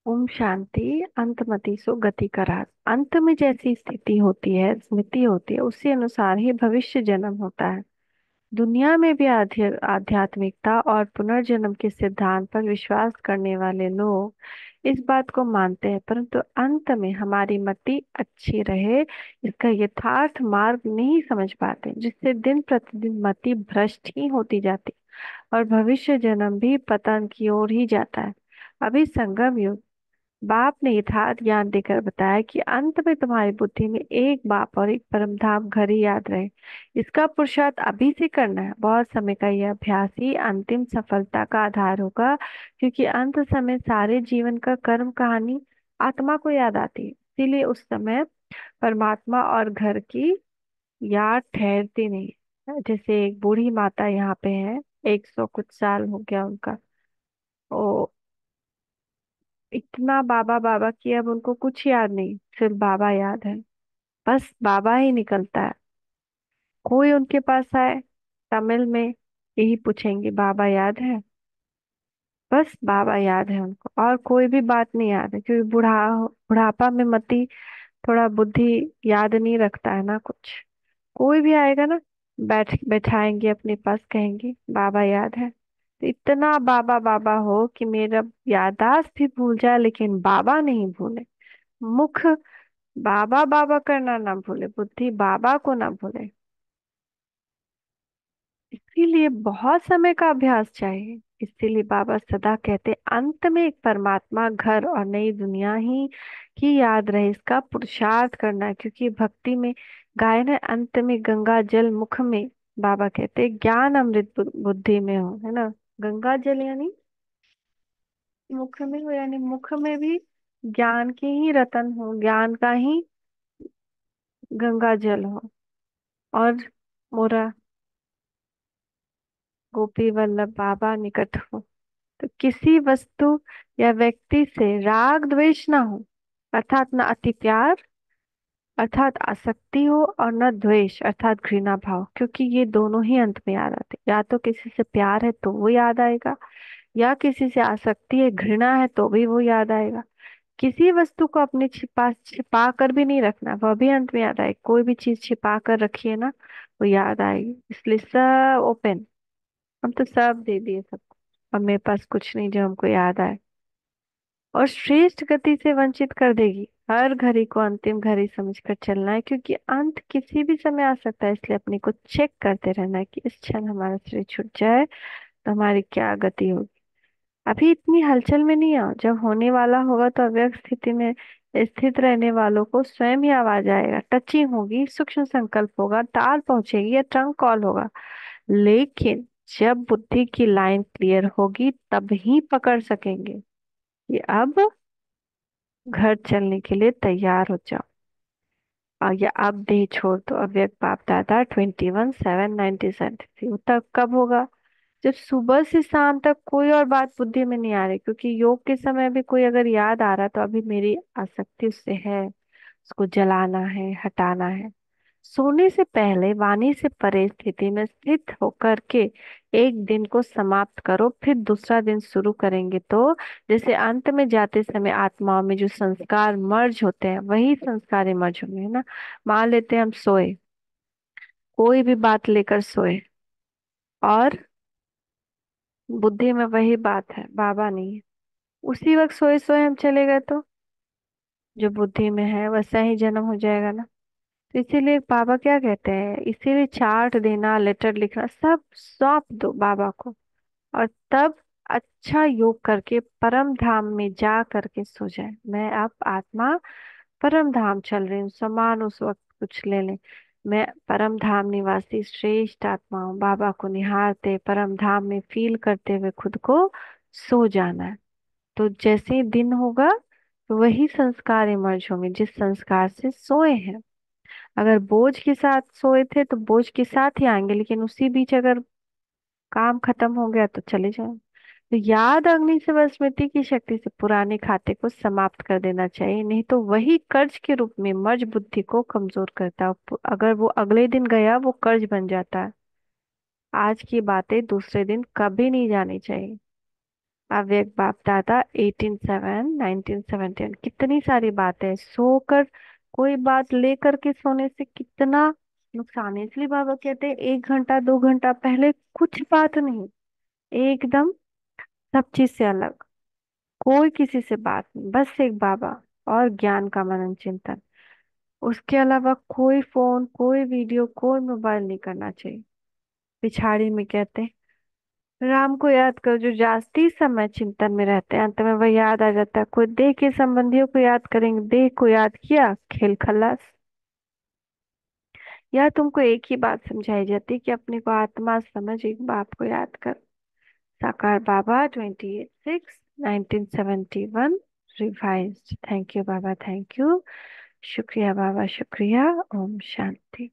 ओम शांति। अंतमति सो गति करार। अंत में जैसी स्थिति होती है, स्मृति होती है, उसी अनुसार ही भविष्य जन्म होता है। दुनिया में भी आध्यात्मिकता और पुनर्जन्म के सिद्धांत पर विश्वास करने वाले लोग इस बात को मानते हैं, परंतु अंत में हमारी मति अच्छी रहे इसका यथार्थ मार्ग नहीं समझ पाते, जिससे दिन प्रतिदिन मति भ्रष्ट ही होती जाती और भविष्य जन्म भी पतन की ओर ही जाता है। अभी संगम युग बाप ने यथार्थ ज्ञान देकर बताया कि अंत में तुम्हारी बुद्धि में एक बाप और एक परम धाम घर ही याद रहे। इसका पुरुषार्थ अभी से करना है। बहुत समय का यह अभ्यास ही अंतिम सफलता का आधार होगा, क्योंकि अंत समय सारे जीवन का कर्म कहानी आत्मा को याद आती है। इसीलिए उस समय परमात्मा और घर की याद ठहरती नहीं है। जैसे एक बूढ़ी माता यहाँ पे है, 100 कुछ साल हो गया उनका। ओ, इतना बाबा बाबा किया, अब उनको कुछ याद नहीं, सिर्फ बाबा याद है। बस बाबा ही निकलता है। कोई उनके पास आए तमिल में, यही पूछेंगे बाबा याद है। बस बाबा याद है उनको, और कोई भी बात नहीं याद है, क्योंकि बुढ़ापा में मती थोड़ा बुद्धि याद नहीं रखता है ना कुछ। कोई भी आएगा ना, बैठाएंगे अपने पास, कहेंगे बाबा याद है। तो इतना बाबा बाबा हो कि मेरा याददाश्त भी भूल जाए, लेकिन बाबा नहीं भूले। मुख बाबा बाबा करना ना भूले, बुद्धि बाबा को ना भूले। इसीलिए बहुत समय का अभ्यास चाहिए। इसीलिए बाबा सदा कहते अंत में एक परमात्मा घर और नई दुनिया ही की याद रहे, इसका पुरुषार्थ करना है। क्योंकि भक्ति में गायन है, अंत में गंगा जल मुख में। बाबा कहते ज्ञान अमृत बुद्धि में हो, है ना। गंगा जल यानी मुख में हो, यानी मुख में भी ज्ञान के ही रतन हो, ज्ञान का ही गंगा जल हो। और मोरा गोपी वल्लभ बाबा निकट हो। तो किसी वस्तु या व्यक्ति से राग द्वेष ना हो, अर्थात न अति प्यार अर्थात आसक्ति हो, और न द्वेष अर्थात घृणा भाव, क्योंकि ये दोनों ही अंत में याद आते। या तो किसी से प्यार है तो वो याद आएगा, या किसी से आसक्ति है, घृणा है, तो भी वो याद आएगा। किसी वस्तु को अपने छिपा कर भी नहीं रखना, वह भी अंत में याद आएगी। कोई भी चीज छिपा कर रखिए ना, वो याद आएगी। इसलिए सब ओपन, हम तो सब दे दिए सबको, अब मेरे पास कुछ नहीं जो हमको याद आए। और श्रेष्ठ गति से वंचित कर देगी। हर घड़ी को अंतिम घड़ी समझकर चलना है, क्योंकि अंत किसी भी समय आ सकता है। इसलिए अपने को चेक करते रहना है कि इस क्षण हमारा शरीर छूट जाए तो हमारी क्या गति होगी। अभी इतनी हलचल में नहीं आओ, जब होने वाला होगा तो अव्यक्त स्थिति में स्थित रहने वालों को स्वयं ही आवाज आएगा, टचिंग होगी, सूक्ष्म संकल्प होगा, ताल पहुंचेगी या ट्रंक कॉल होगा। लेकिन जब बुद्धि की लाइन क्लियर होगी तब ही पकड़ सकेंगे कि अब घर चलने के लिए तैयार हो जाओ। और या अब देह छोड़ दो। अव्यक्त बाप दादा 21/7/1973 तब कब होगा? जब सुबह से शाम तक कोई और बात बुद्धि में नहीं आ रही, क्योंकि योग के समय भी कोई अगर याद आ रहा तो अभी मेरी आसक्ति उससे है, उसको जलाना है, हटाना है। सोने से पहले वाणी से परे स्थिति में स्थित होकर के एक दिन को समाप्त करो, फिर दूसरा दिन शुरू करेंगे तो जैसे अंत में जाते समय आत्माओं में जो संस्कार मर्ज होते हैं वही संस्कार मर्ज होंगे, है ना। मान लेते हैं हम सोए, कोई भी बात लेकर सोए, और बुद्धि में वही बात है, बाबा नहीं है। उसी वक्त सोए सोए हम चले गए तो जो बुद्धि में है वैसा ही जन्म हो जाएगा ना। तो इसीलिए बाबा क्या कहते हैं, इसीलिए चार्ट देना, लेटर लिखना सब सौंप दो बाबा को, और तब अच्छा योग करके परम धाम में जा करके सो जाए। मैं अब आत्मा परम धाम चल रही हूँ, समान उस वक्त कुछ ले लें। मैं परम धाम निवासी श्रेष्ठ आत्मा हूँ। बाबा को निहारते परम धाम में फील करते हुए खुद को सो जाना है। तो जैसे ही दिन होगा तो वही संस्कार इमर्ज होंगे जिस संस्कार से सोए हैं। अगर बोझ के साथ सोए थे तो बोझ के साथ ही आएंगे, लेकिन उसी बीच अगर काम खत्म हो गया तो चले जाएंगे। तो याद अग्नि से व स्मृति की शक्ति से पुराने खाते को समाप्त कर देना चाहिए, नहीं तो वही कर्ज के रूप में मर्ज बुद्धि को कमजोर करता है। अगर वो अगले दिन गया वो कर्ज बन जाता है। आज की बातें दूसरे दिन कभी नहीं जानी चाहिए। अव्यक्त बाप दादा 18/7/1971। कितनी सारी बातें, सोकर कोई बात लेकर के सोने से कितना नुकसान है। इसलिए बाबा कहते हैं 1 घंटा 2 घंटा पहले कुछ बात नहीं, एकदम सब चीज से अलग, कोई किसी से बात नहीं, बस एक बाबा और ज्ञान का मनन चिंतन। उसके अलावा कोई फोन, कोई वीडियो, कोई मोबाइल नहीं करना चाहिए। पिछाड़ी में कहते हैं राम को याद करो। जो जास्ती समय चिंतन में रहते हैं अंत में वह याद आ जाता है। कोई देह के संबंधियों को याद करेंगे, देह को याद किया, खेल खल्लास। या तुमको एक ही बात समझाई जाती है कि अपने को आत्मा समझ एक बाप को याद कर। साकार बाबा 28/6/1971 revised. Thank you Baba, thank you. शुक्रिया बाबा, शुक्रिया। ओम शांति।